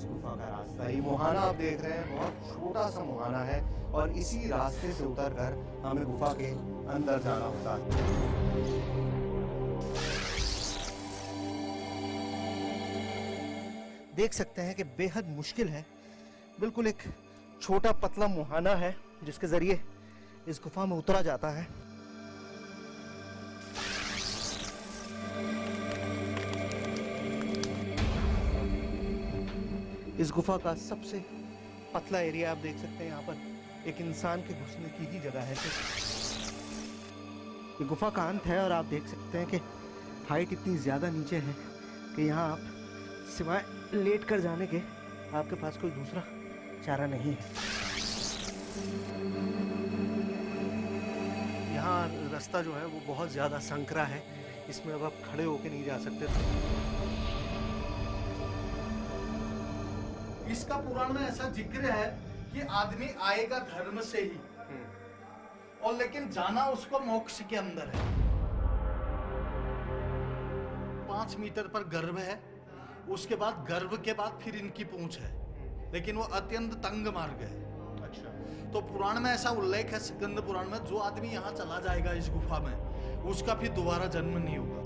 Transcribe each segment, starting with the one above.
इस गुफा का रास्ता। ये मुहाना आप देख रहे हैं, बहुत छोटा सा मुहाना है और इसी रास्ते से उतरकर हमें गुफा के अंदर जाना होता है। देख सकते हैं कि बेहद मुश्किल है। बिल्कुल एक छोटा पतला मुहाना है जिसके जरिए इस गुफा में उतरा जाता है। इस गुफा का सबसे पतला एरिया आप देख सकते हैं, यहाँ पर एक इंसान के घुसने की ही जगह है। ये गुफा का अंत है और आप देख सकते हैं कि हाइट इतनी ज़्यादा नीचे है कि यहाँ आप सिवाय लेट कर जाने के आपके पास कोई दूसरा चारा नहीं है। यहाँ रास्ता जो है वो बहुत ज़्यादा संकरा है, इसमें अब आप खड़े होके नहीं जा सकते। इसका पुराण में ऐसा जिक्र है कि आदमी आएगा धर्म से ही, और लेकिन जाना उसको मोक्ष के अंदर है। 5 मीटर पर गर्भ है, उसके बाद गर्भ के बाद फिर इनकी पूंछ है, लेकिन वो अत्यंत तंग मार्ग है। अच्छा, तो पुराण में ऐसा उल्लेख है, स्कंद पुराण में, जो आदमी यहाँ चला जाएगा इस गुफा में, उसका फिर दोबारा जन्म नहीं होगा।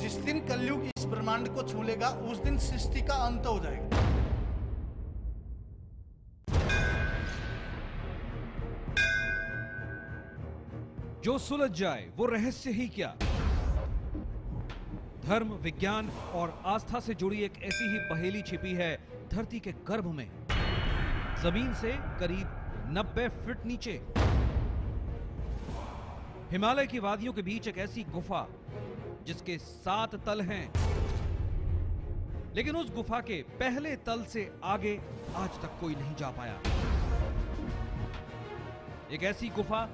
जिस दिन कलयुग इस ब्रह्मांड को छू लेगा, उस दिन सृष्टि का अंत हो जाएगा। जो सुलझ जाए वो रहस्य ही क्या। धर्म, विज्ञान और आस्था से जुड़ी एक ऐसी ही पहेली छिपी है धरती के गर्भ में, जमीन से करीब 90 फीट नीचे। हिमालय की वादियों के बीच एक ऐसी गुफा जिसके 7 तल हैं, लेकिन उस गुफा के पहले तल से आगे आज तक कोई नहीं जा पाया। एक ऐसी गुफा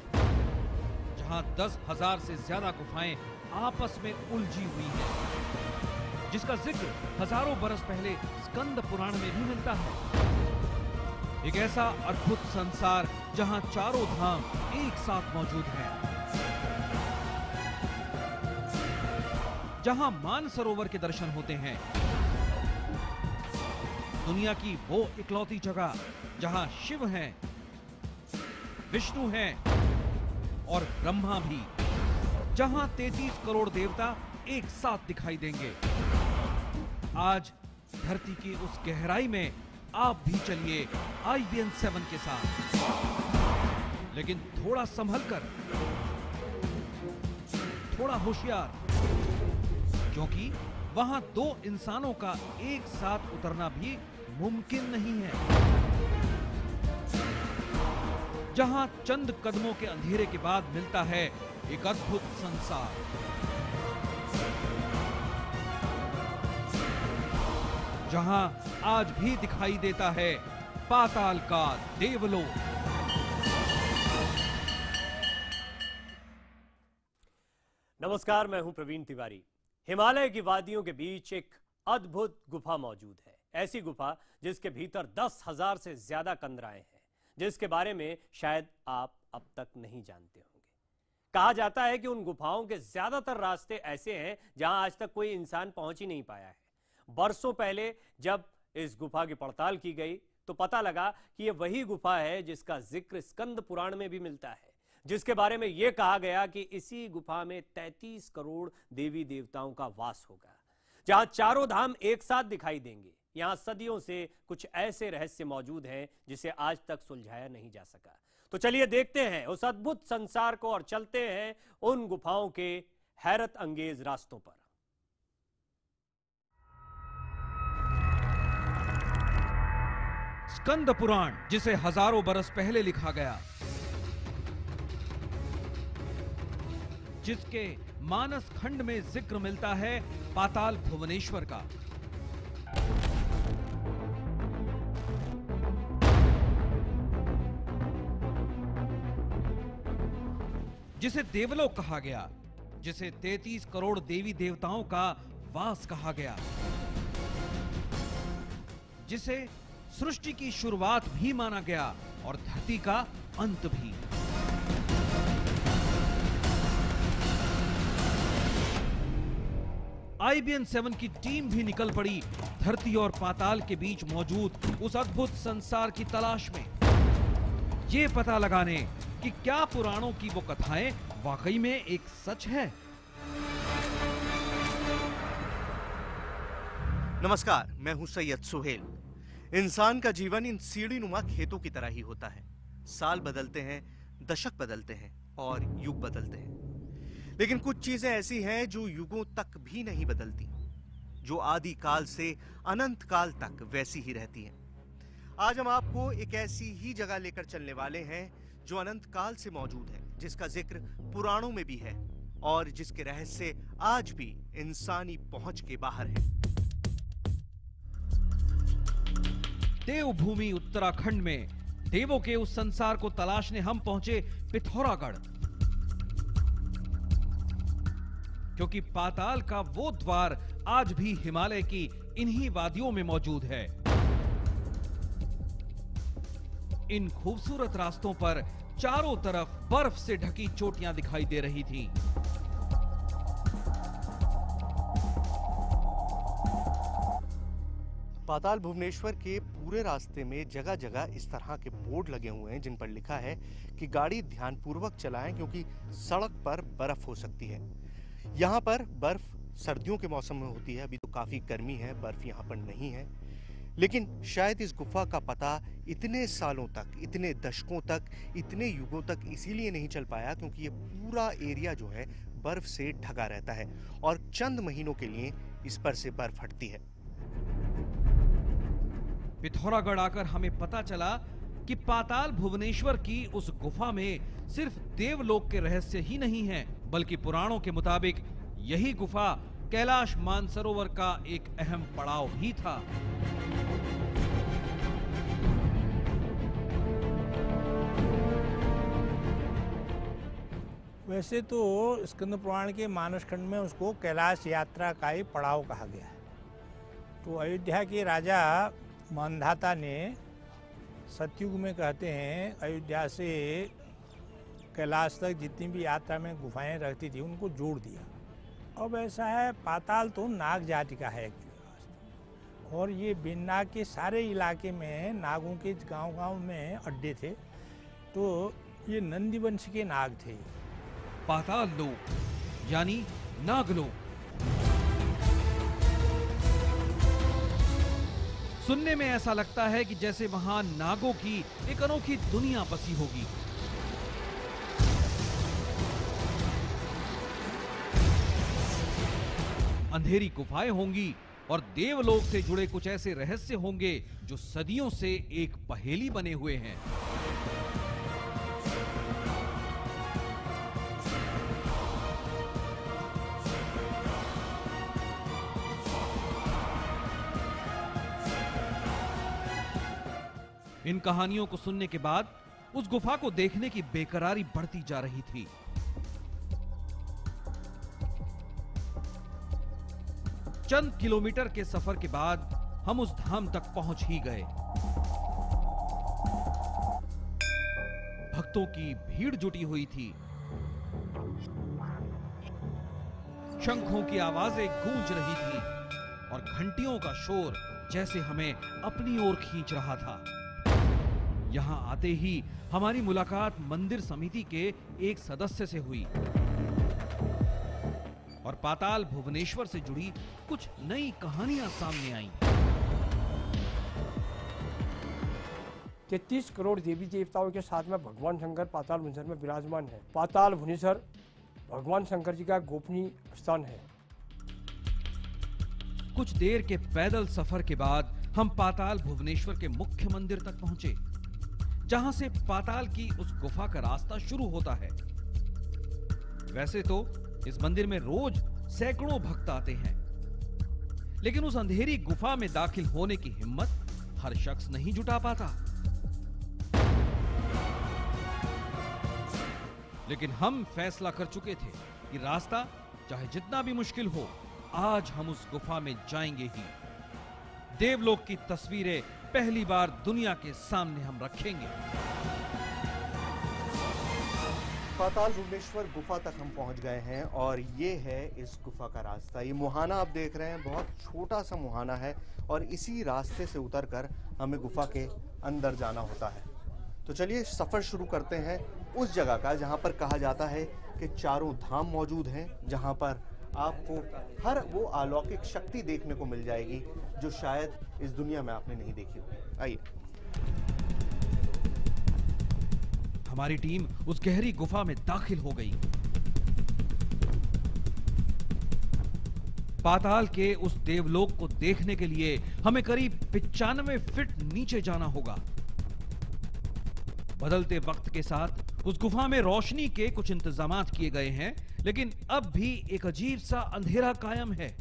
जहां 10,000 से ज्यादा गुफाएं आपस में उलझी हुई हैं, जिसका जिक्र हजारों बरस पहले स्कंद पुराण में भी मिलता है। एक ऐसा अद्भुत संसार जहां चारों धाम एक साथ मौजूद हैं, जहां मानसरोवर के दर्शन होते हैं। दुनिया की वो इकलौती जगह जहां शिव हैं, विष्णु हैं और ब्रह्मा भी, जहां 33 करोड़ देवता एक साथ दिखाई देंगे। आज धरती की उस गहराई में आप भी चलिए IBN 7 के साथ, लेकिन थोड़ा संभल कर, थोड़ा होशियार, क्योंकि वहां 2 इंसानों का एक साथ उतरना भी मुमकिन नहीं है। जहां चंद कदमों के अंधेरे के बाद मिलता है एक अद्भुत संसार, जहां आज भी दिखाई देता है पाताल का देवलोक। नमस्कार, मैं हूं प्रवीण तिवारी। हिमालय की वादियों के बीच एक अद्भुत गुफा मौजूद है, ऐसी गुफा जिसके भीतर 10,000 से ज्यादा कंदराएं हैं, जिसके बारे में शायद आप अब तक नहीं जानते होंगे। कहा जाता है कि उन गुफाओं के ज्यादातर रास्ते ऐसे हैं जहां आज तक कोई इंसान पहुंच ही नहीं पाया है। बरसों पहले जब इस गुफा की पड़ताल की गई तो पता लगा कि यह वही गुफा है जिसका जिक्र स्कंद पुराण में भी मिलता है, जिसके बारे में यह कहा गया कि इसी गुफा में 33 करोड़ देवी देवताओं का वास होगा, जहां चारों धाम एक साथ दिखाई देंगे। यहां सदियों से कुछ ऐसे रहस्य मौजूद हैं जिसे आज तक सुलझाया नहीं जा सका। तो चलिए देखते हैं उस अद्भुत संसार को और चलते हैं उन गुफाओं के हैरत अंगेज रास्तों पर। स्कंद पुराण, जिसे हजारों बरस पहले लिखा गया, जिसके मानस खंड में जिक्र मिलता है पाताल भुवनेश्वर का, जिसे देवलोक कहा गया, जिसे 33 करोड़ देवी देवताओं का वास कहा गया, जिसे सृष्टि की शुरुआत भी माना गया और धरती का अंत भी। IBN 7 की टीम भी निकल पड़ी धरती और पाताल के बीच मौजूद उस अद्भुत संसार की तलाश में, ये पता लगाने कि क्या पुराणों की वो कथाएं वाकई में एक सच है। नमस्कार, मैं हूं सैयद सुहेल। इंसान का जीवन इन सीढ़ीनुमा खेतों की तरह ही होता है। साल बदलते हैं, दशक बदलते हैं और युग बदलते हैं, लेकिन कुछ चीजें ऐसी हैं जो युगों तक भी नहीं बदलती, जो आदि काल से अनंत काल तक वैसी ही रहती हैं। आज हम आपको एक ऐसी ही जगह लेकर चलने वाले हैं जो अनंत काल से मौजूद है, जिसका जिक्र पुराणों में भी है और जिसके रहस्य आज भी इंसानी पहुंच के बाहर है। देवभूमि उत्तराखंड में देवों के उस संसार को तलाशने हम पहुंचे पिथौरागढ़, क्योंकि पाताल का वो द्वार आज भी हिमालय की इन्हीं वादियों में मौजूद है। इन खूबसूरत रास्तों पर चारों तरफ बर्फ से ढकी चोटियां दिखाई दे रही थीं। पाताल भुवनेश्वर के पूरे रास्ते में जगह जगह इस तरह के बोर्ड लगे हुए हैं जिन पर लिखा है कि गाड़ी ध्यानपूर्वक चलाएं क्योंकि सड़क पर बर्फ हो सकती है। यहाँ पर बर्फ सर्दियों के मौसम में होती है, अभी तो काफी गर्मी है, बर्फ यहाँ पर नहीं है। लेकिन शायद इस गुफा का पता इतने सालों तक, इतने दशकों तक, इतने युगों तक इसीलिए नहीं चल पाया क्योंकि ये पूरा एरिया जो है बर्फ से ढका रहता है और चंद महीनों के लिए इस पर से बर्फ हटती है। पिथौरागढ़ आकर हमें पता चला कि पाताल भुवनेश्वर की उस गुफा में सिर्फ देवलोक के रहस्य ही नहीं हैं, बल्कि पुराणों के मुताबिक यही गुफा कैलाश मानसरोवर का एक अहम पड़ाव भी था। वैसे तो स्कंद पुराण के मानसखंड में उसको कैलाश यात्रा का ही पड़ाव कहा गया है। तो अयोध्या के राजा मानधाता ने सतयुग में कहते हैं अयोध्या से कैलाश तक जितनी भी यात्रा में गुफाएं रहती थी उनको जोड़ दिया। अब ऐसा है, पाताल तो नाग जाति का है एक्चुअली, और ये बिन्नाग के सारे इलाके में नागों के गांव-गांव में अड्डे थे। तो ये नंदी वंश के नाग थे। पाताल लोक यानी नागलोक। सुनने में ऐसा लगता है कि जैसे वहां नागों की एक अनोखी दुनिया बसी होगी। अंधेरी गुफाएं होंगी और देवलोक से जुड़े कुछ ऐसे रहस्य होंगे जो सदियों से एक पहेली बने हुए हैं। इन कहानियों को सुनने के बाद उस गुफा को देखने की बेकरारी बढ़ती जा रही थी। चंद किलोमीटर के सफर के बाद हम उस धाम तक पहुंच ही गए। भक्तों की भीड़ जुटी हुई थी। शंखों की आवाजें गूंज रही थी और घंटियों का शोर जैसे हमें अपनी ओर खींच रहा था। यहां आते ही हमारी मुलाकात मंदिर समिति के एक सदस्य से हुई और पाताल भुवनेश्वर से जुड़ी कुछ नई कहानियां सामने आईं। 33 करोड़ देवी देवताओं के साथ में भगवान शंकर पाताल भुवनेश्वर में विराजमान है। पाताल भुवनेश्वर भगवान शंकर जी का गोपनीय स्थान है। कुछ देर के पैदल सफर के बाद हम पाताल भुवनेश्वर के मुख्य मंदिर तक पहुंचे, जहां से पाताल की उस गुफा का रास्ता शुरू होता है। वैसे तो इस मंदिर में रोज सैकड़ों भक्त आते हैं, लेकिन उस अंधेरी गुफा में दाखिल होने की हिम्मत हर शख्स नहीं जुटा पाता। लेकिन हम फैसला कर चुके थे कि रास्ता चाहे जितना भी मुश्किल हो, आज हम उस गुफा में जाएंगे ही। देवलोक की तस्वीरें पहली बार दुनिया के सामने हम रखेंगे। पाताल भुवनेश्वर गुफा तक हम पहुंच गए हैं और ये है इस गुफा का रास्ता। ये मुहाना आप देख रहे हैं, बहुत छोटा सा मुहाना है और इसी रास्ते से उतरकर हमें गुफा के अंदर जाना होता है। तो चलिए सफ़र शुरू करते हैं उस जगह का जहां पर कहा जाता है कि चारों धाम मौजूद हैं, जहां पर आपको हर वो अलौकिक शक्ति देखने को मिल जाएगी जो शायद इस दुनिया में आपने नहीं देखी हो। आइए। हमारी टीम उस गहरी गुफा में दाखिल हो गई। पाताल के उस देवलोक को देखने के लिए हमें करीब 95 फीट नीचे जाना होगा। बदलते वक्त के साथ उस गुफा में रोशनी के कुछ इंतजामात किए गए हैं, लेकिन अब भी एक अजीब सा अंधेरा कायम है।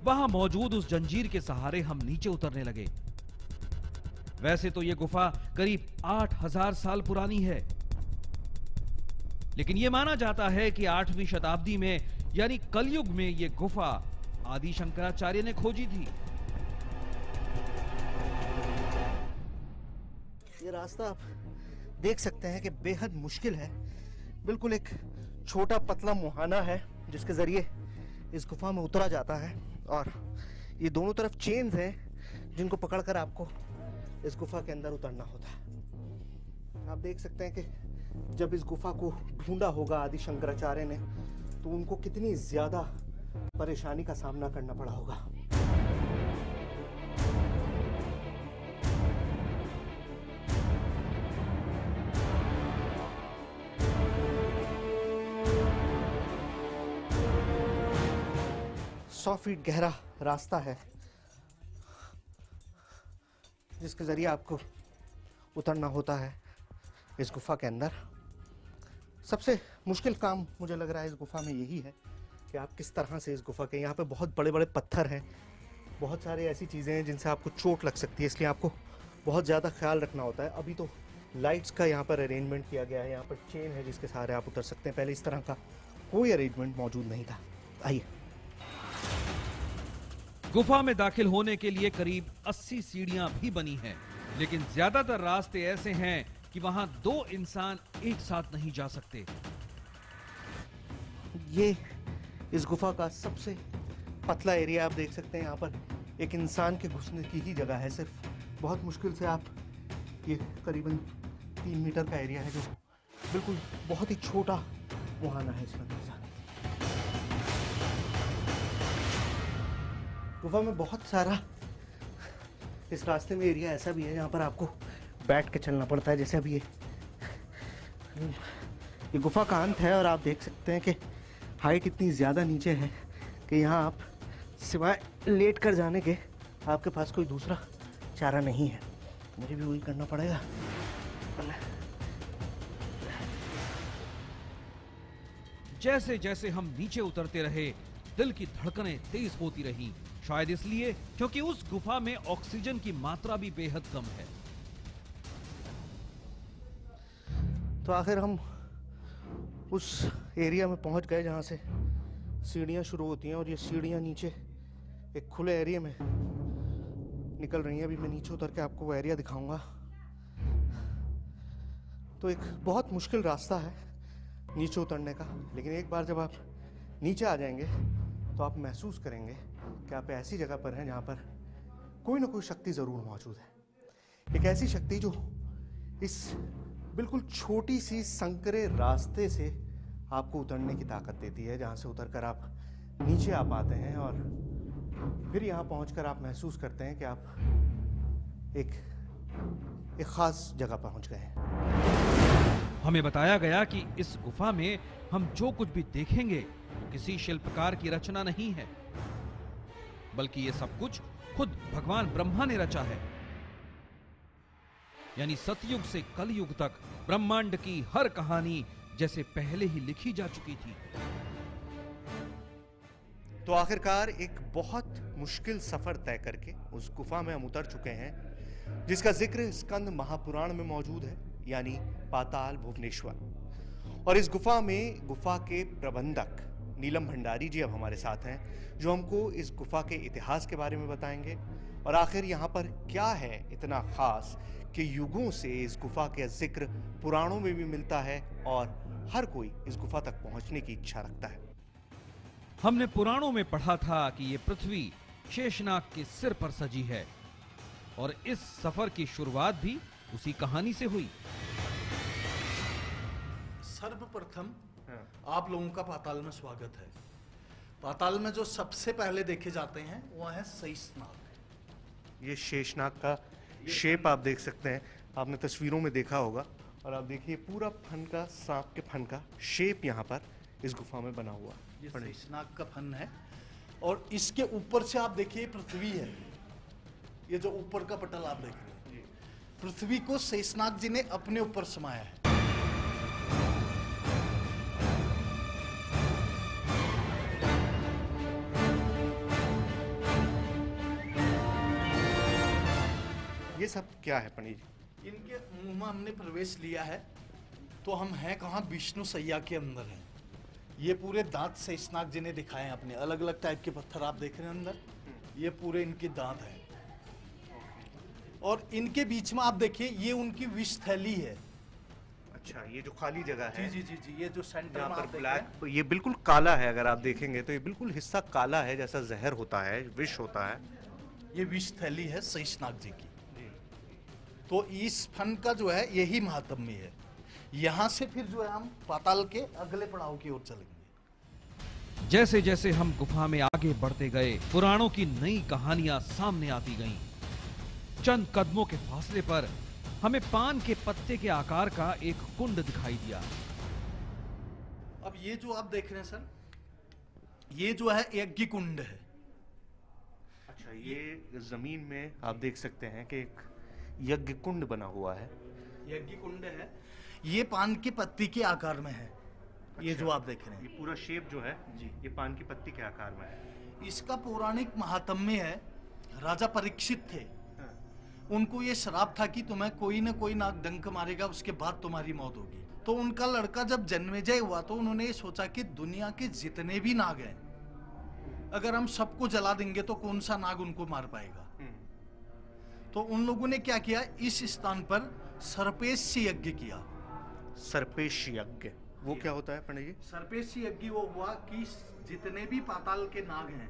वहां मौजूद उस जंजीर के सहारे हम नीचे उतरने लगे। वैसे तो यह गुफा करीब 8000 साल पुरानी है, लेकिन यह माना जाता है कि 8वीं शताब्दी में यानी कलयुग में यह गुफा आदि शंकराचार्य ने खोजी थी। ये रास्ता आप देख सकते हैं कि बेहद मुश्किल है। बिल्कुल एक छोटा पतला मुहाना है जिसके जरिए इस गुफा में उतरा जाता है और ये दोनों तरफ चेन्स हैं जिनको पकड़कर आपको इस गुफा के अंदर उतरना होता है। आप देख सकते हैं कि जब इस गुफा को ढूंढा होगा आदि शंकराचार्य ने तो उनको कितनी ज्यादा परेशानी का सामना करना पड़ा होगा। सौ फीट गहरा रास्ता है जिसके जरिए आपको उतरना होता है इस गुफा के अंदर। सबसे मुश्किल काम मुझे लग रहा है इस गुफा में यही है कि आप किस तरह से इस गुफा के, यहाँ पे बहुत बड़े बड़े पत्थर हैं, बहुत सारी ऐसी चीज़ें हैं जिनसे आपको चोट लग सकती है, इसलिए आपको बहुत ज़्यादा ख्याल रखना होता है। अभी तो लाइट्स का यहाँ पर अरेंजमेंट किया गया है, यहाँ पर चेन है जिसके सहारे आप उतर सकते हैं। पहले इस तरह का कोई अरेंजमेंट मौजूद नहीं था। आइए। गुफा में दाखिल होने के लिए करीब 80 सीढ़ियां भी बनी हैं, लेकिन ज्यादातर रास्ते ऐसे हैं कि वहां 2 इंसान एक साथ नहीं जा सकते। ये इस गुफा का सबसे पतला एरिया आप देख सकते हैं। यहाँ पर एक इंसान के घुसने की ही जगह है सिर्फ। बहुत मुश्किल से आप, ये करीबन 3 मीटर का एरिया है जो बिल्कुल बहुत ही छोटा मुहाना है इसमें। गुफा में बहुत सारा इस रास्ते में एरिया ऐसा भी है जहाँ पर आपको बैठ के चलना पड़ता है। जैसे अभी ये गुफा का अंत है और आप देख सकते हैं कि हाइट इतनी ज़्यादा नीचे है कि यहाँ आप सिवाय लेट कर जाने के आपके पास कोई दूसरा चारा नहीं है। मुझे भी वही करना पड़ेगा। जैसे जैसे हम नीचे उतरते रहे, दिल की धड़कनें तेज होती रहीं, शायद इसलिए क्योंकि उस गुफा में ऑक्सीजन की मात्रा भी बेहद कम है। तो आखिर हम उस एरिया में पहुंच गए जहां से सीढ़ियां शुरू होती हैं और ये सीढ़ियां नीचे एक खुले एरिया में निकल रही हैं। अभी मैं नीचे उतर के आपको वो एरिया दिखाऊंगा। तो एक बहुत मुश्किल रास्ता है नीचे उतरने का, लेकिन एक बार जब आप नीचे आ जाएंगे तो आप महसूस करेंगे कि आप ऐसी जगह पर हैं जहाँ पर कोई ना कोई शक्ति ज़रूर मौजूद है। एक ऐसी शक्ति जो इस बिल्कुल छोटी सी संकरे रास्ते से आपको उतरने की ताकत देती है, जहाँ से उतरकर आप नीचे आ पाते हैं और फिर यहाँ पहुँचकर आप महसूस करते हैं कि आप एक ख़ास जगह पहुँच गए हैं। हमें बताया गया कि इस गुफा में हम जो कुछ भी देखेंगे किसी शिल्पकार की रचना नहीं है, बल्कि ये सब कुछ खुद भगवान ब्रह्मा ने रचा है। यानी सतयुग से कलयुग तक ब्रह्मांड की हर कहानी जैसे पहले ही लिखी जा चुकी थी। तो आखिरकार एक बहुत मुश्किल सफर तय करके उस गुफा में हम उतर चुके हैं जिसका जिक्र स्कंद महापुराण में मौजूद है, यानी पाताल भुवनेश्वर। और इस गुफा में गुफा के प्रबंधक नीलम भंडारी जी अब हमारे साथ हैं, जो हमको इस गुफा के इतिहास के बारे में बताएंगे और आखिर यहाँ पर क्या है इतना खास कि युगों से इस गुफा का जिक्र पुराणों में भी मिलता है और हर कोई इस गुफा तक पहुंचने की इच्छा रखता है। हमने पुराणों में पढ़ा था कि ये पृथ्वी शेषनाग के सिर पर सजी है और इस सफर की शुरुआत भी उसी कहानी से हुई। सर्वप्रथम आप लोगों का पाताल में स्वागत है। पाताल में जो सबसे पहले देखे जाते हैं वो है शेषनाग। ये शेषनाग का शेप आप देख सकते हैं, आपने तस्वीरों में देखा होगा। और आप देखिए पूरा फन का, सांप के फन का शेप यहाँ पर इस गुफा में बना हुआ ये शेषनाग का फन है। और इसके ऊपर से आप देखिए पृथ्वी है, ये जो ऊपर का पटल आप देख रहे हैं, पृथ्वी को शेषनाग जी ने अपने ऊपर समाया है। ये सब क्या है पंडित जी? इनके मुंह में हमने प्रवेश लिया है तो हम हैं कहाँ, विष्णु सैया के अंदर हैं। ये पूरे दांत शेषनाग जी ने दिखाए हैं अपने, अलग अलग टाइप के पत्थर आप देख रहे हैं अंदर, ये पूरे इनके दांत हैं। और इनके बीच में आप देखिए ये उनकी विष थैली है। अच्छा, ये जो खाली जगह है, जी जी जी जी, ये जो सेंटर यहाँ में पर आप देख रहे हैं, ब्लैक, ये बिल्कुल काला है। अगर आप देखेंगे तो ये बिल्कुल हिस्सा काला है, जैसा जहर होता है, विष होता है। ये विष थैली है शेषनाग जी की। तो इस फन का जो है यही महात्म्य है। यहाँ से फिर जो है हम पाताल के अगले पड़ाव की ओर चलेंगे। जैसे जैसे हम गुफा में आगे बढ़ते गए, पुराणों की नई कहानियां सामने आती गईं। चंद कदमों के फासले पर हमें पान के पत्ते के आकार का एक कुंड दिखाई दिया। अब ये जो आप देख रहे हैं सर, ये जो है यज्ञ कुंड है। अच्छा, ये जमीन में आप देख सकते हैं कि एक यज्ञ कुंड बना हुआ है। यज्ञ कुंड है, ये पान की पत्ती के आकार में है। ये जो आप देख रहे ये हैं, पूरा शेप जो है जी, ये पान की पत्ती के आकार में है। इसका पौराणिक महात्म्य है। राजा परीक्षित थे, हाँ। उनको ये श्राप था कि तुम्हें कोई ना कोई नाग डंक मारेगा, उसके बाद तुम्हारी मौत होगी। तो उनका लड़का जब जन्मेजय हुआ तो उन्होंने ये सोचा कि दुनिया के जितने भी नाग हैं, अगर हम सबको जला देंगे तो कौन सा नाग उनको मार पाएगा। तो उन लोगों ने क्या किया, इस स्थान पर सर्पेश यज्ञ किया। सर्पेश यज्ञ वो क्या होता है पंडित जी? सर्पेश यज्ञ वो हुआ कि जितने भी पाताल के नाग हैं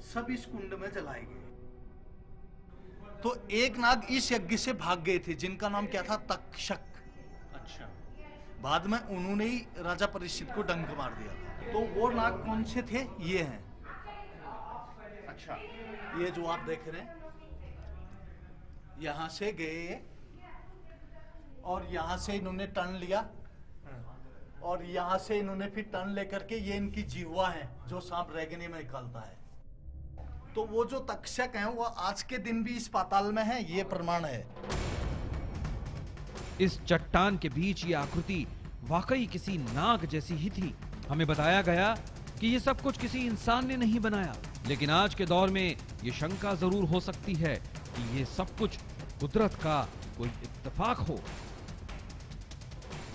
सब इस कुंड में जलाए गए। तो एक नाग इस यज्ञ से भाग गए थे जिनका नाम क्या था, तक्षक। अच्छा, बाद में उन्होंने ही राजा परीक्षित को डंक मार दिया। तो वो नाग कौन से थे, ये हैं। अच्छा, ये जो आप देख रहे हैं, यहां से गए और यहां से इन्होंने टर्न लिया और यहां से इन्होंने फिर टर्न लेकर के, ये इनकी जीवा है जो सांप रेगनी में निकालता है। तो वो जो तक्षक हैं वो आज के दिन भी इस पाताल में है, ये प्रमाण है। इस चट्टान के बीच ये आकृति वाकई किसी नाग जैसी ही थी। हमें बताया गया कि ये सब कुछ किसी इंसान ने नहीं बनाया, लेकिन आज के दौर में ये शंका जरूर हो सकती है कि ये सब कुछ कुदरत का कोई इत्तेफाक हो।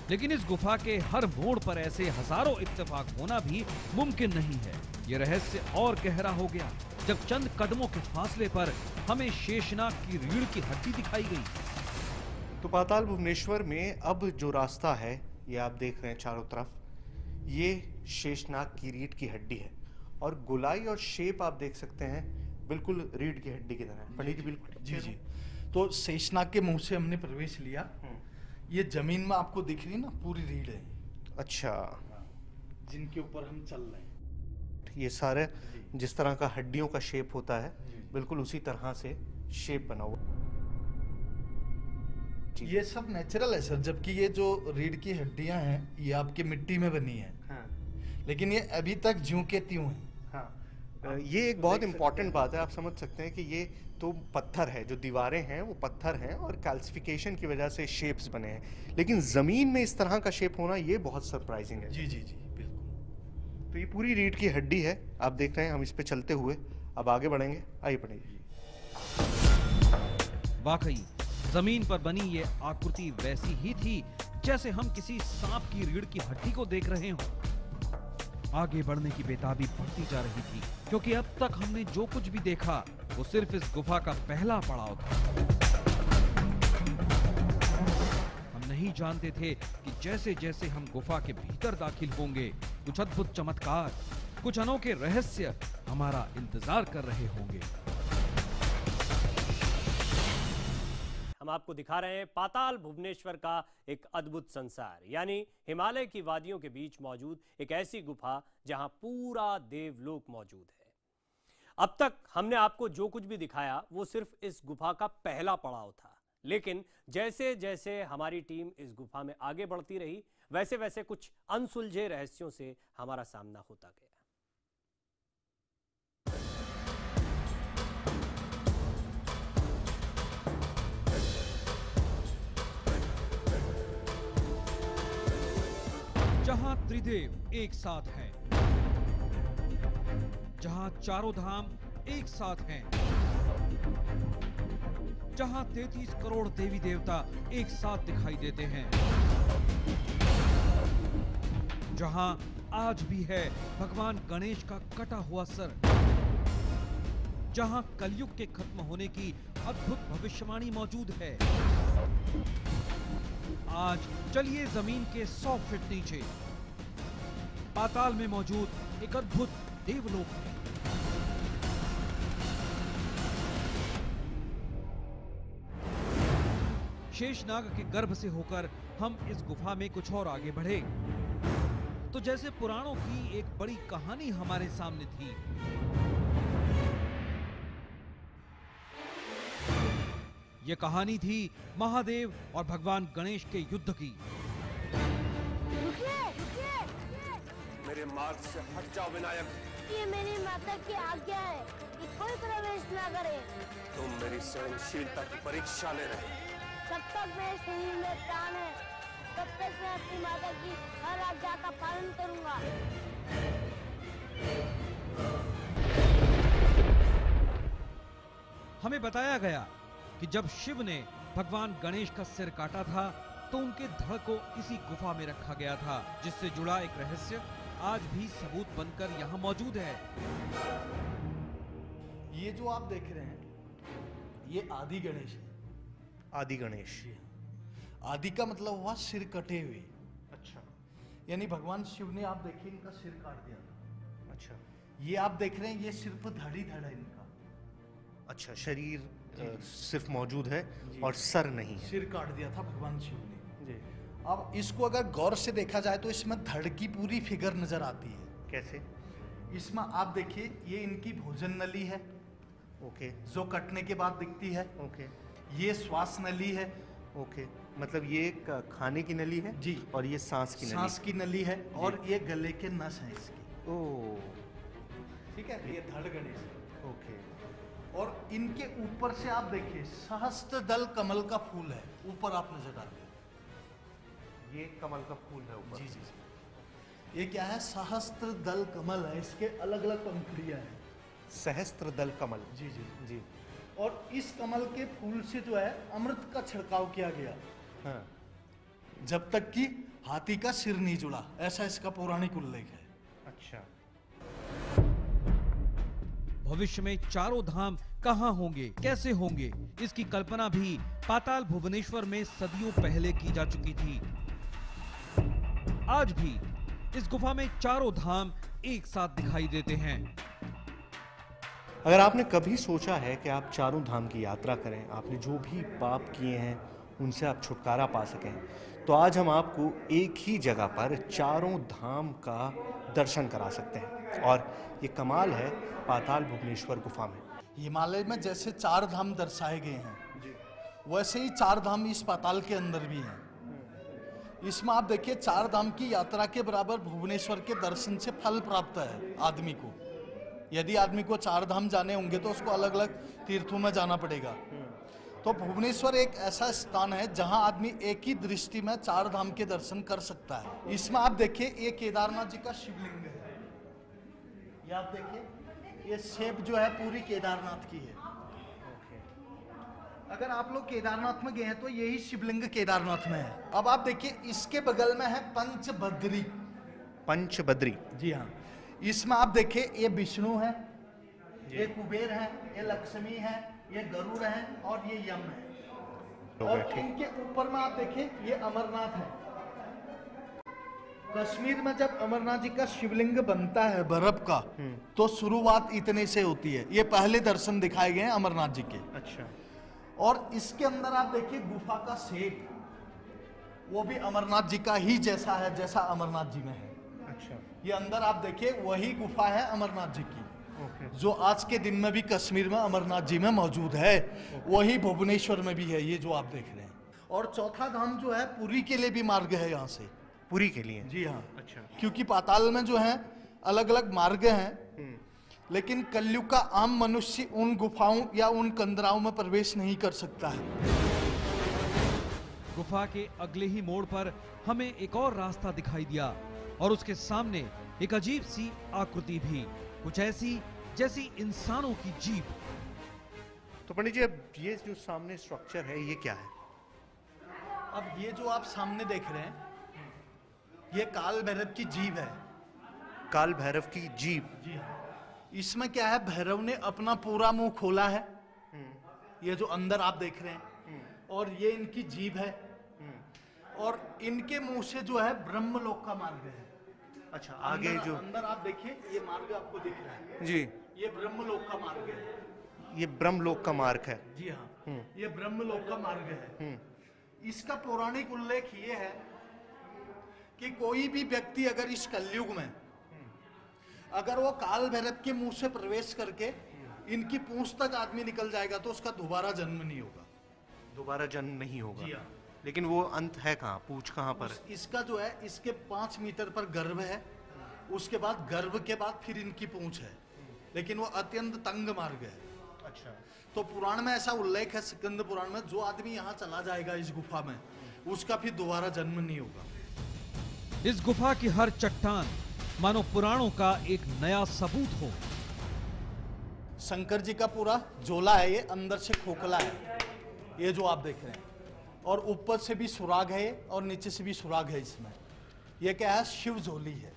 लेकिन इस गुफा के हर मोड़ पर ऐसे हजारों इत्तेफाक होना भी मुमकिन नहीं है। ये रहस्य और गहरा हो गया जब चंद कदमों के फासले पर हमें शेषनाग की रीढ़ की हड्डी दिखाई गई। तो पाताल भुवनेश्वर में अब जो रास्ता है, ये आप देख रहे हैं चारों तरफ, ये शेषनाग की रीढ़ की हड्डी है। और गोलाई और शेप आप देख सकते हैं बिल्कुल रीढ़ की हड्डी की तरह। पंडित जी बिल्कुल जी जी। तो शेषनाग के मुंह से हमने प्रवेश लिया। ये जमीन में आपको दिख रही है ना, पूरी रीढ़ है। अच्छा, जिनके ऊपर हम चल रहे हैं। ये सारे जिस तरह का हड्डियों का शेप होता है, बिल्कुल उसी तरह से शेप बना हुआ। ये सब नेचुरल है सर, जबकि ये जो रीढ़ की हड्डियां हैं ये आपकी मिट्टी में बनी है। हाँ। लेकिन ये अभी तक ज्यों के त्यों हैं। हाँ। ये एक बहुत इंपॉर्टेंट बात है। आप समझ सकते हैं कि ये तो पत्थर है, जो दीवारें हैं वो पत्थर हैं और कैल्सिफिकेशन की वजह से शेप्स बने हैं, लेकिन जमीन में इस तरह का शेप होना ये बहुत सरप्राइजिंग है। जी जी जी बिल्कुल। तो ये पूरी रीढ़ की हड्डी है, आप देख रहे हैं। हम इस पे चलते हुए अब आगे बढ़ेंगे, आइए बढ़ेंगे। वाकई जमीन पर बनी ये आकृति वैसी ही थी जैसे हम किसी सांप की रीढ़ की हड्डी को देख रहे हों। आगे बढ़ने की बेताबी बढ़ती जा रही थी, क्योंकि अब तक हमने जो कुछ भी देखा वो सिर्फ इस गुफा का पहला पड़ाव था। हम नहीं जानते थे कि जैसे जैसे हम गुफा के भीतर दाखिल होंगे, कुछ अद्भुत चमत्कार, कुछ अनोखे रहस्य हमारा इंतजार कर रहे होंगे। हम आपको दिखा रहे हैं पाताल भुवनेश्वर का एक अद्भुत संसार, यानी हिमालय की वादियों के बीच मौजूद एक ऐसी गुफा जहां पूरा देवलोक मौजूद है। अब तक हमने आपको जो कुछ भी दिखाया वो सिर्फ इस गुफा का पहला पड़ाव था, लेकिन जैसे जैसे हमारी टीम इस गुफा में आगे बढ़ती रही, वैसे वैसे कुछ अनसुलझे रहस्यों से हमारा सामना होता गया। जहां त्रिदेव एक साथ हैं, जहां चारों धाम एक साथ हैं, जहां 33 करोड़ देवी देवता एक साथ दिखाई देते हैं, जहां आज भी है भगवान गणेश का कटा हुआ सर, जहां कलयुग के खत्म होने की अद्भुत भविष्यवाणी मौजूद है, आज चलिए जमीन के 100 फीट नीचे पाताल में मौजूद एक अद्भुत देवलोक में। शेषनाग के गर्भ से होकर हम इस गुफा में कुछ और आगे बढ़े तो जैसे पुराणों की एक बड़ी कहानी हमारे सामने थी। यह कहानी थी महादेव और भगवान गणेश के युद्ध की। मेरे मार्ग से हट जाओ विनायक। ये मेरी माता की आज्ञा है कि कोई प्रवेश ना करे। तुम मेरी सहनशीलता की परीक्षा ले रहे। जब तक मेरे शरीर में प्राण है तब तक मैं अपनी माता की हर आज्ञा का पालन करूंगा। हमें बताया गया कि जब शिव ने भगवान गणेश का सिर काटा था तो उनके धड़ को इसी गुफा में रखा गया था, जिससे जुड़ा एक रहस्य आज भी सबूत बनकर यहाँ मौजूद है। ये जो आप देख रहे हैं ये आदि गणेश है। आदि गणेश। आदि का मतलब हुआ सिर कटे हुए। अच्छा। यानी भगवान शिव ने आप देखिए इनका सिर काट दिया था। अच्छा। ये आप देख रहे हैं ये सिर्फ धड़ है इनका। अच्छा, शरीर सिर्फ मौजूद है और सर नहीं है। सिर काट दिया था भगवान शिव ने। जी। अब इसको अगर गौर से देखा जाए तो इसमें धड़ की पूरी फिगर नजर आती है। कैसे? इसमें आप देखिए ये इनकी भोजन नली है। ओके। जो कटने के बाद दिखती है। ओके। ये श्वास नली है। ओके, मतलब ये खाने की नली है जी, और ये सांस की नली। सांस की नली है और ये गले के नस है इसकी। ओह, ठीक है, ये धड़ गणेश है। ओके। और इनके ऊपर से आप देखिए सहस्त्र दल कमल का फूल है। ऊपर आप नजर डालिए, ये कमल का फूल है ऊपर। जी जी जी। ये क्या है? सहस्त्र दल कमल है, इसके अलग अलग पंखुड़ियां हैं। सहस्त्र दल कमल। जी जी जी। और इस कमल के फूल से जो है अमृत का छिड़काव किया गया। हाँ। जब तक कि हाथी का सिर नहीं जुड़ा, ऐसा इसका पौराणिक उल्लेख है। अच्छा। भविष्य में चारों धाम कहां होंगे, कैसे होंगे, इसकी कल्पना भी पाताल भुवनेश्वर में सदियों पहले की जा चुकी थी। आज भी इस गुफा में चारों धाम एक साथ दिखाई देते हैं। अगर आपने कभी सोचा है कि आप चारों धाम की यात्रा करें, आपने जो भी पाप किए हैं उनसे आप छुटकारा पा सकें, तो आज हम आपको एक ही जगह पर चारों धाम का दर्शन करा सकते हैं। और ये कमाल है पाताल भुवनेश्वर गुफा में। हिमालय में जैसे चार धाम दर्शाए गए हैं वैसे ही चार धाम इस पाताल के अंदर भी हैं। इसमें आप देखिए चार धाम की यात्रा के बराबर भुवनेश्वर के दर्शन से फल प्राप्त है आदमी को। यदि आदमी को चार धाम जाने होंगे तो उसको अलग अलग तीर्थों में जाना पड़ेगा। तो भुवनेश्वर एक ऐसा स्थान है जहां आदमी एक ही दृष्टि में चार धाम के दर्शन कर सकता है। इसमें आप देखिए ये केदारनाथ जी का शिवलिंग है। ये आप देखिए ये शेप जो है पूरी केदारनाथ की है। अगर आप लोग केदारनाथ में गए हैं तो यही शिवलिंग केदारनाथ में है। अब आप देखिए इसके बगल में है पंचबद्री। पंचबद्री। जी हाँ, इसमें आप देखिए ये विष्णु है, ये कुबेर है, ये लक्ष्मी है, ये गरुड़ है और ये यम है। और इनके ऊपर में आप देखिए ये अमरनाथ है। कश्मीर में जब अमरनाथ जी का शिवलिंग बनता है बर्फ का, तो शुरुआत इतने से होती है। ये पहले दर्शन दिखाए गए हैं अमरनाथ जी के। अच्छा। और इसके अंदर आप देखिए गुफा का शेप, वो भी अमरनाथ जी का ही जैसा है जैसा अमरनाथ जी में है। अच्छा। ये अंदर आप देखिए वही गुफा है अमरनाथ जी की, जो आज के दिन में भी कश्मीर में अमरनाथ जी में मौजूद है। वही भुवनेश्वर में भी है, ये जो आप देख रहे हैं। और चौथा धाम जो है पुरी के लिए भी मार्ग है यहाँ से। पुरी के लिए? जी हाँ। अच्छा। क्योंकि पाताल में जो है अलग अलग मार्ग हैं, लेकिन कलयुग का आम मनुष्य उन गुफाओं या उन कंदराओं में प्रवेश नहीं कर सकता है। गुफा के अगले ही मोड़ पर हमें एक और रास्ता दिखाई दिया और उसके सामने एक अजीब सी आकृति भी, कुछ ऐसी जैसी इंसानों की जीभ। तो पंडित जी, अब ये जो सामने स्ट्रक्चर है ये क्या है? अब ये जो आप सामने देख रहे हैं ये काल भैरव की जीभ है। काल भैरव की जीभ? जी हाँ। इसमें क्या है, भैरव ने अपना पूरा मुंह खोला है, ये जो अंदर आप देख रहे हैं, और ये इनकी जीभ है। और इनके मुंह से जो है ब्रह्मलोक का मार्ग है। अच्छा, आगे जो अंदर आप देखिए ये मार्ग आपको दिख रहा है जी, ये ब्रह्मलोक का मार्ग है। ये ब्रह्मलोक का मार्ग है। जी हाँ, ये ब्रह्मलोक का मार्ग है। इसका पौराणिक उल्लेख ये है कि कोई भी व्यक्ति अगर इस कलयुग में अगर वो काल भैरव के मुंह से प्रवेश करके इनकी पूंछ तक आदमी निकल जाएगा तो उसका दोबारा जन्म नहीं होगा। दोबारा जन्म नहीं होगा? जी हाँ। लेकिन वो अंत है कहाँ? पूंछ कहाँ पर? इसका जो है इसके 5 मीटर पर गर्भ है, उसके बाद गर्भ के बाद फिर इनकी पूंछ है, लेकिन वो अत्यंत तंग मार्ग है। अच्छा। तो पुराण में ऐसा उल्लेख है, स्कंद पुराण में, जो आदमी यहाँ चला जाएगा इस गुफा में उसका फिर दोबारा जन्म नहीं होगा। इस गुफा की हर चट्टान मानो पुराणों का एक नया सबूत हो। शंकर जी का पूरा झोला है, ये अंदर से खोखला है, ये जो आप देख रहे हैं, और ऊपर से भी सुराग है और नीचे से भी सुराग है इसमें। ये क्या है, शिव झोली है।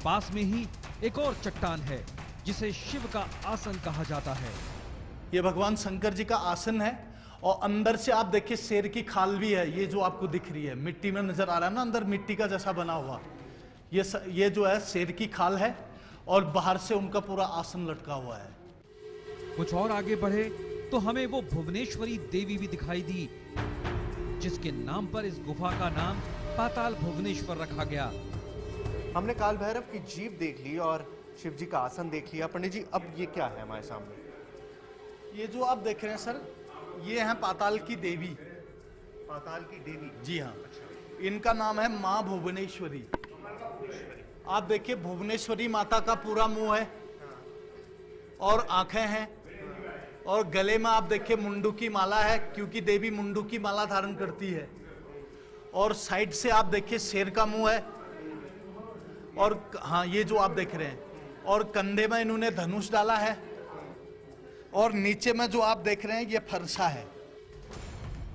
पास में ही एक और चट्टान है जिसे शिव का आसन कहा जाता है। ये भगवान शंकर जी का आसन है, और अंदर से आप देखिए शेर की खाल भी है, ये जो आपको दिख रही है, मिट्टी में नजर आ रहा है ना, अंदर मिट्टी का जैसा बना हुआ, ये जो है शेर की खाल है, और बाहर से उनका पूरा आसन लटका हुआ है। कुछ और आगे बढ़े तो हमें वो भुवनेश्वरी देवी भी दिखाई दी, जिसके नाम पर इस गुफा का नाम पाताल भुवनेश्वर रखा गया। हमने काल भैरव की जीभ देख ली और शिव जी का आसन देख लिया। पंडित जी, अब ये क्या है हमारे सामने? ये जो आप देख रहे हैं सर, ये है पाताल की देवी। पाताल की देवी? जी हाँ। इनका नाम है माँ भुवनेश्वरी। आप देखिए भुवनेश्वरी माता का पूरा मुंह है और आंखें हैं, और गले में आप देखिए मुंडू की माला है, क्योंकि देवी मुंडू की माला धारण करती है। और साइड से आप देखिए शेर का मुंह है, और हाँ ये जो आप देख रहे हैं, और कंधे में इन्होंने धनुष डाला है, और नीचे में जो आप देख रहे हैं ये फरसा है।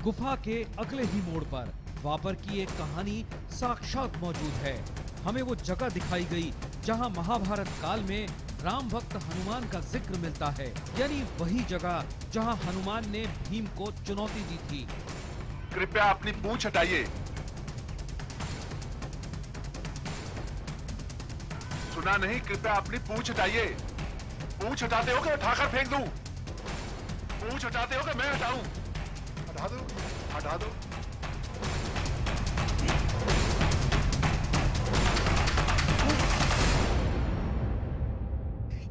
गुफा के अगले ही मोड़ पर द्वापर की एक कहानी साक्षात मौजूद है। हमें वो जगह दिखाई गई जहां महाभारत काल में राम भक्त हनुमान का जिक्र मिलता है, यानी वही जगह जहां हनुमान ने भीम को चुनौती दी थी। कृपया अपनी पूंछ हटाइए। सुना नहीं? कृपया अपनी पूंछ हटाइए। पूंछ हटाते हो कि उठाकर फेंक दूं? पूंछ हटाते हो कि मैं हटाऊं? हटा दो, हटा दो।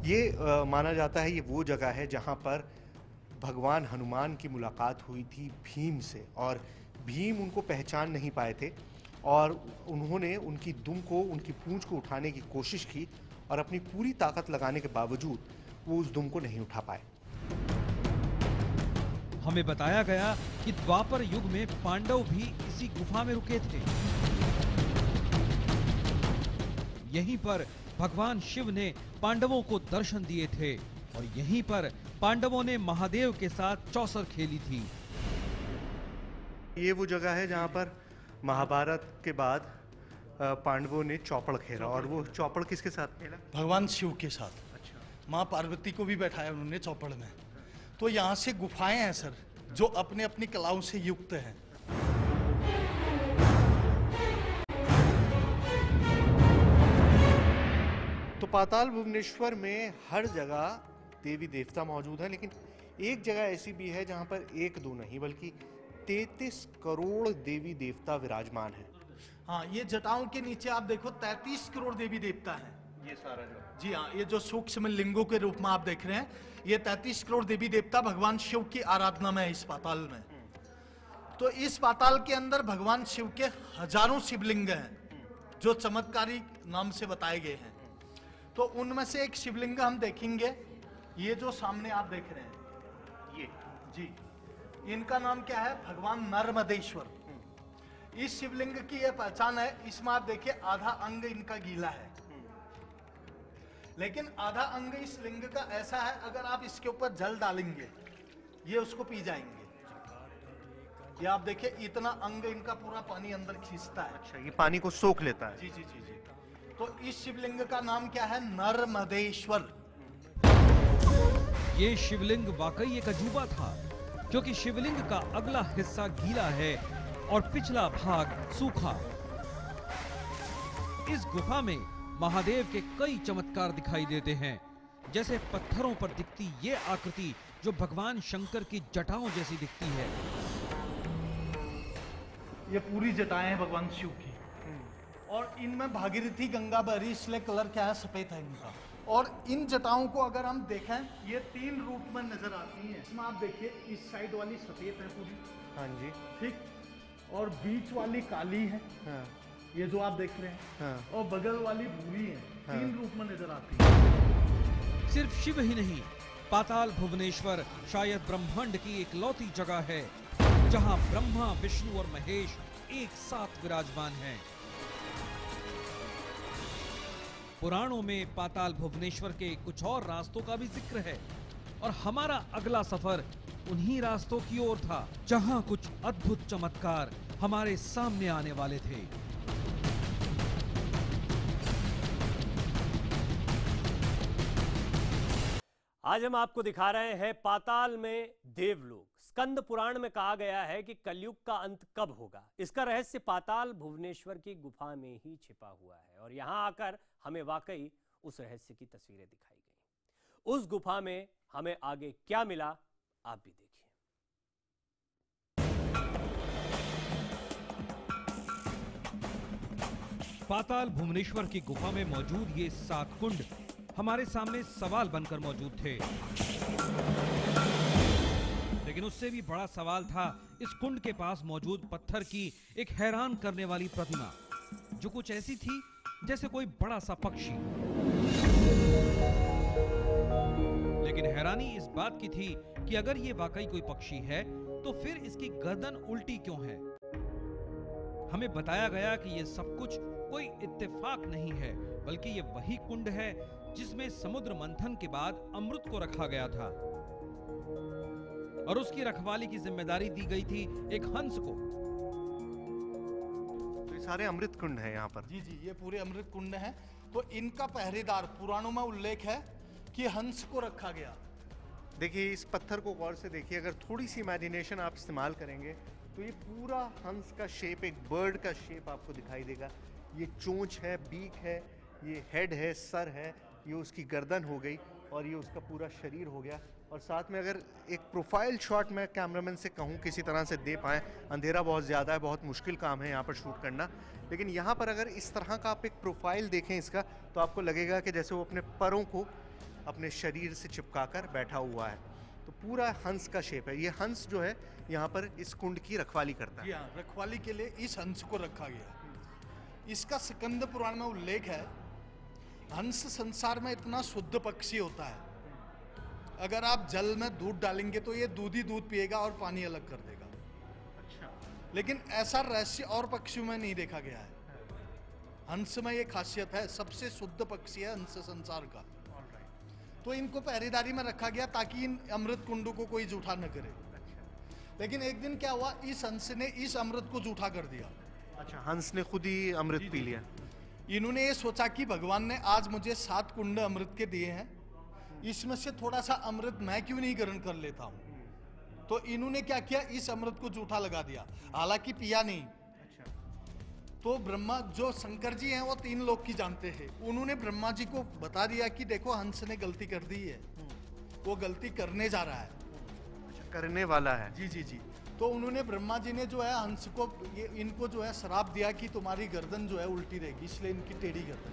ये माना जाता है ये वो जगह है जहाँ पर भगवान हनुमान की मुलाकात हुई थी भीम से, और भीम उनको पहचान नहीं पाए थे, और उन्होंने उनकी दुम को, उनकी पूंछ को उठाने की कोशिश की, और अपनी पूरी ताकत लगाने के बावजूद वो उस दुम को नहीं उठा पाए। हमें बताया गया कि द्वापर युग में पांडव भी इसी गुफा में रुके थे। यहीं पर भगवान शिव ने पांडवों को दर्शन दिए थे, और यहीं पर पांडवों ने महादेव के साथ चौसर खेली थी। ये वो जगह है जहाँ पर महाभारत के बाद पांडवों ने चौपड़ खेला, और वो चौपड़ किसके साथ खेला? भगवान शिव के साथ। माँ पार्वती को भी बैठाया उन्होंने चौपड़ में। तो यहाँ से गुफाएं हैं सर, जो अपने अपनी कलाओं से युक्त हैं। तो पाताल भुवनेश्वर में हर जगह देवी देवता मौजूद है, लेकिन एक जगह ऐसी भी है जहाँ पर एक दो नहीं बल्कि 33 करोड़ देवी देवता विराजमान हैं। हाँ, ये जटाओं के नीचे आप देखो 33 करोड़ देवी देवता हैं। ये सारा जो, जी हाँ, ये जो सूक्ष्म लिंगों के रूप में आप देख रहे हैं, ये 33 करोड़ देवी देवता भगवान शिव की आराधना में है इस पाताल में। तो इस पाताल के अंदर भगवान शिव के हजारों शिवलिंग हैं जो चमत्कारी नाम से बताए गए हैं। तो उनमें से एक शिवलिंग हम देखेंगे, ये जो सामने आप देख रहे हैं, ये जी, इनका नाम क्या है? भगवान नर्मदेश्वर। इस शिवलिंग की यह पहचान है, इसमें आप देखिए आधा अंग इनका गीला है, लेकिन आधा अंग इस लिंग का ऐसा है, अगर आप इसके ऊपर जल डालेंगे ये उसको पी जाएंगे। ये आप देखिए इतना अंग इनका पूरा पानी अंदर खींचता है। अच्छा, ये पानी को सोख लेता है। जी जी जी जी। तो इस शिवलिंग का नाम क्या है? नर्मदेश्वर। ये शिवलिंग वाकई एक अजूबा था, क्योंकि शिवलिंग का अगला हिस्सा गीला है और पिछला भाग सूखा। इस गुफा में महादेव के कई चमत्कार दिखाई देते हैं, जैसे पत्थरों पर दिखती ये आकृति जो भगवान शंकर की जटाओं जैसी दिखती है। ये पूरी जटाएं हैं भगवान शिव की, और इनमें भागीरथी गंगा बहरी, इसलिए कलर क्या है? सफेद है इनका। और इन जटाओं को अगर हम देखें, ये 3 रूप में नजर आती हैं। इसमें आप देखिए इस साइड वाली सफेद है पूरी, हाँ जी, ठीक, और बीच वाली काली है, हाँ, ये जो आप देख रहे हैं, हाँ, और बगल वाली भूरी है। हाँ। 3 रूप में नजर आती है। सिर्फ शिव ही नहीं, पाताल भुवनेश्वर शायद ब्रह्मांड की एकलौती जगह है जहां ब्रह्मा, विष्णु और महेश एक साथ विराजमान हैं। पुराणों में पाताल भुवनेश्वर के कुछ और रास्तों का भी जिक्र है, और हमारा अगला सफर उन्हीं रास्तों की ओर था जहां कुछ अद्भुत चमत्कार हमारे सामने आने वाले थे। आज हम आपको दिखा रहे हैं पाताल में देवलोक। स्कंद पुराण में कहा गया है कि कलयुग का अंत कब होगा, इसका रहस्य पाताल भुवनेश्वर की गुफा में ही छिपा हुआ है। और यहां आकर हमें वाकई उस रहस्य की तस्वीरें दिखाई गई। उस गुफा में हमें आगे क्या मिला, आप भी देखिए। पाताल भुवनेश्वर की गुफा में मौजूद ये 7 कुंड हमारे सामने सवाल बनकर मौजूद थे, लेकिन उससे भी बड़ा सवाल था इस कुंड के पास मौजूद पत्थर की एक हैरान करने वाली प्रतिमा, जो कुछ ऐसी थी जैसे कोई बड़ा सा पक्षी। लेकिन हैरानी इस बात की थी कि अगर ये वाकई कोई पक्षी है तो फिर इसकी गर्दन उल्टी क्यों है। हमें बताया गया कि यह सब कुछ कोई इत्तेफाक नहीं है, बल्कि ये वही कुंड है जिसमें समुद्र मंथन के बाद अमृत को रखा गया था, और उसकी रखवाली की जिम्मेदारी दी गई थी एक हंस को। तो ये सारे अमृत कुंड हैं यहाँ पर। जी जी, ये पूरे अमृत कुंड हैं। तो इनका पहरेदार पुराणों में उल्लेख है कि हंस को रखा गया। देखिए इस पत्थर को गौर से देखिए, अगर थोड़ी सी इमेजिनेशन आप इस्तेमाल करेंगे तो ये पूरा हंस का शेप, एक बर्ड का शेप आपको दिखाई देगा। ये चोंच है, बीक है, ये हेड है, सर है, ये उसकी गर्दन हो गई, और ये उसका पूरा शरीर हो गया। और साथ में अगर एक प्रोफाइल शॉट मैं कैमरामैन से कहूँ किसी तरह से दे पाएँ, अंधेरा बहुत ज़्यादा है, बहुत मुश्किल काम है यहाँ पर शूट करना, लेकिन यहाँ पर अगर इस तरह का आप एक प्रोफाइल देखें इसका, तो आपको लगेगा कि जैसे वो अपने परों को अपने शरीर से चिपका कर बैठा हुआ है। तो पूरा हंस का शेप है। ये हंस जो है यहाँ पर इस कुंड की रखवाली करता है। जी हाँ, रखवाली के लिए इस हंस को रखा गया। इसका स्कंद पुराण में उल्लेख है, हंस संसार में इतना शुद्ध पक्षी होता है, अगर आप जल में दूध डालेंगे तो ये दूध ही दूध पिएगा और पानी अलग कर देगा। अच्छा, लेकिन ऐसा रहस्य और पक्षियों में नहीं देखा गया है। हंस में ये खासियत है, सबसे शुद्ध पक्षी है हंस संसार का। तो इनको पहरेदारी में रखा गया ताकि इन अमृत कुंडों को कोई जूठा न करे। लेकिन एक दिन क्या हुआ, इस हंस ने इस अमृत को जूठा कर दिया। अच्छा, हंस ने खुद ही अमृत पी लिया। इन्होंने ये सोचा कि भगवान ने आज मुझे 7 कुंड अमृत के दिए हैं, इसमें से थोड़ा सा अमृत मैं क्यों नहीं ग्रहण कर लेता हूँ। तो इन्होंने क्या किया, इस अमृत को जूठा लगा दिया, हालांकि पिया नहीं। तो ब्रह्मा, जो शंकर जी हैं वो 3 लोक की जानते हैं, उन्होंने ब्रह्मा जी को बता दिया कि देखो हंस ने गलती कर दी है, वो गलती करने जा रहा है। अच्छा, करने वाला है। जी जी जी। तो उन्होंने, ब्रह्मा जी ने जो है हंस को, ये इनको जो है श्राप दिया कि तुम्हारी गर्दन जो है उल्टी रहेगी, इसलिए इनकी टेढ़ी गर्दन।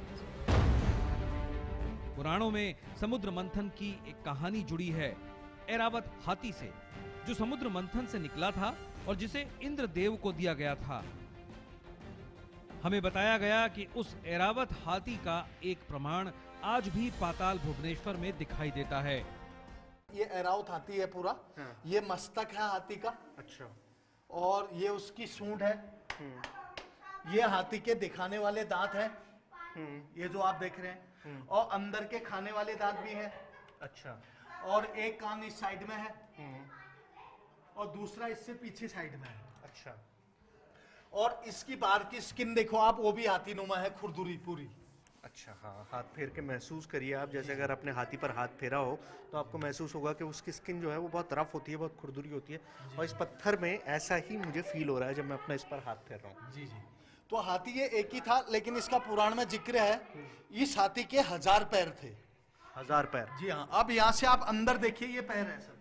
पुराणों में समुद्र मंथन की एक कहानी जुड़ी है ऐरावत हाथी से, जो समुद्र मंथन से निकला था और जिसे इंद्रदेव को दिया गया था। हमें बताया गया कि उस ऐरावत हाथी का एक प्रमाण आज भी पाताल भुवनेश्वर में दिखाई देता है। ये ऐरावत हाथी है पूरा। ये मस्तक है हाथी का। अच्छा। और ये उसकी सूंड है। ये हाथी के दिखाने वाले दांत हैं, ये जो आप देख रहे हैं। और अंदर के खाने वाले दांत भी हैं। अच्छा। और एक कान इस साइड में है और दूसरा इससे पीछे साइड में है। अच्छा। और इसकी बाहर की स्किन देखो आप, वो भी हाथीनुमा है, खुरदुरी पूरी। अच्छा, हाँ, हाथ फेर के महसूस करिए आप, जैसे अगर अपने हाथी पर हाथ फेरा हो तो आपको महसूस होगा कि उसकी स्किन जो है वो बहुत रफ होती है, बहुत खुरदुरी होती है। और इस पत्थर में ऐसा ही मुझे फील हो रहा है जब मैं अपना इस पर हाथ फेर रहा हूँ। जी जी। तो हाथी ये एक ही था, लेकिन इसका पुराण में जिक्र है, इस हाथी के 1000 पैर थे। 1000 पैर? जी हाँ। अब यहाँ से आप अंदर देखिए, ये पैर है सर।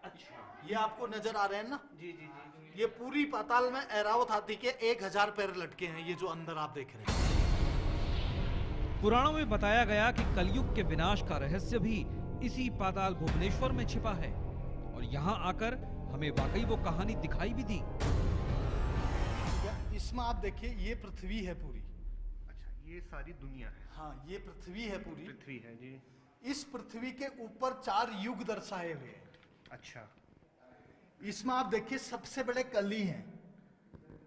अच्छा, ये आपको नजर आ रहे हैं ना? जी जी जी। ये पूरी पाताल में ऐरावत हाथी के 1000 पैर लटके हैं, ये जो अंदर आप देख रहे हैं। पुराणों में बताया गया कि कलयुग के विनाश का रहस्य भी इसी पाताल भुवनेश्वर में छिपा है, और यहाँ आकर हमें वाकई वो कहानी दिखाई भी दी। इसमें आप देखिए, ये पृथ्वी है पूरी। अच्छा, ये सारी दुनिया है? हाँ, ये पृथ्वी है पूरी। पृथ्वी है जी। इस पृथ्वी के ऊपर 4 युग दर्शाए हुए हैं। अच्छा। इसमें आप देखिए, सबसे बड़े कली हैं।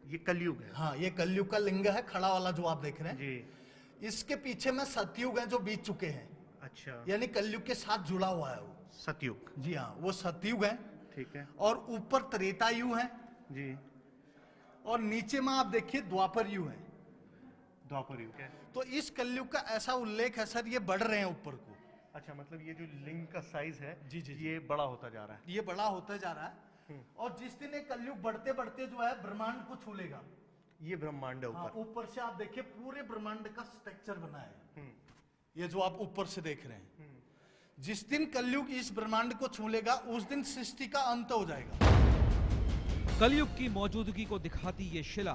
ये कलयुग है? हाँ, ये कलयुग का लिंग है, खड़ा वाला जो आप देख रहे हैं जी। इसके पीछे में सतयुग है जो बीत चुके हैं। अच्छा। यानी कलयुग के साथ जुड़ा हुआ है वो। सतयुग? जी हाँ, वो सतयुग है। ठीक है। और ऊपर त्रेतायुग है जी। और नीचे में आप देखिए द्वापर युग है। द्वापर युग है। तो इस कलयुग का ऐसा उल्लेख है सर, ये बढ़ रहे हैं ऊपर को। अच्छा, मतलब ये जो लिंग का साइज है जी जी, ये बड़ा होता जा रहा है। ये बड़ा होता जा रहा है। और जिस दिन ये कलयुग बढ़ते बढ़ते जो है ब्रह्मांड को छू लेगा। ये ब्रह्मांड है ऊपर। हाँ, ऊपर से आप देखिए पूरे ब्रह्मांड का स्ट्रक्चर बना है, ये जो आप ऊपर से देख रहे हैं। जिस दिन कलयुग इस ब्रह्मांड को छू लेगा, उस दिन सृष्टि का अंत हो जाएगा। कलयुग की मौजूदगी को दिखाती ये शिला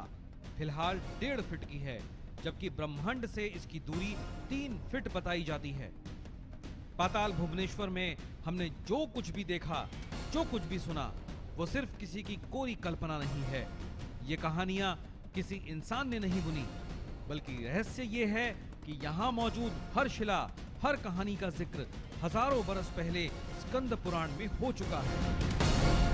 फिलहाल 1.5 फीट की है, जबकि ब्रह्मांड से इसकी दूरी 3 फीट बताई जाती है। पाताल भुवनेश्वर में हमने जो कुछ भी देखा, जो कुछ भी सुना, वो सिर्फ किसी की कोरी कल्पना नहीं है। ये कहानियां किसी इंसान ने नहीं बुनी, बल्कि रहस्य ये है कि यहाँ मौजूद हर शिला, हर कहानी का जिक्र हजारों बरस पहले स्कंद पुराण में हो चुका है।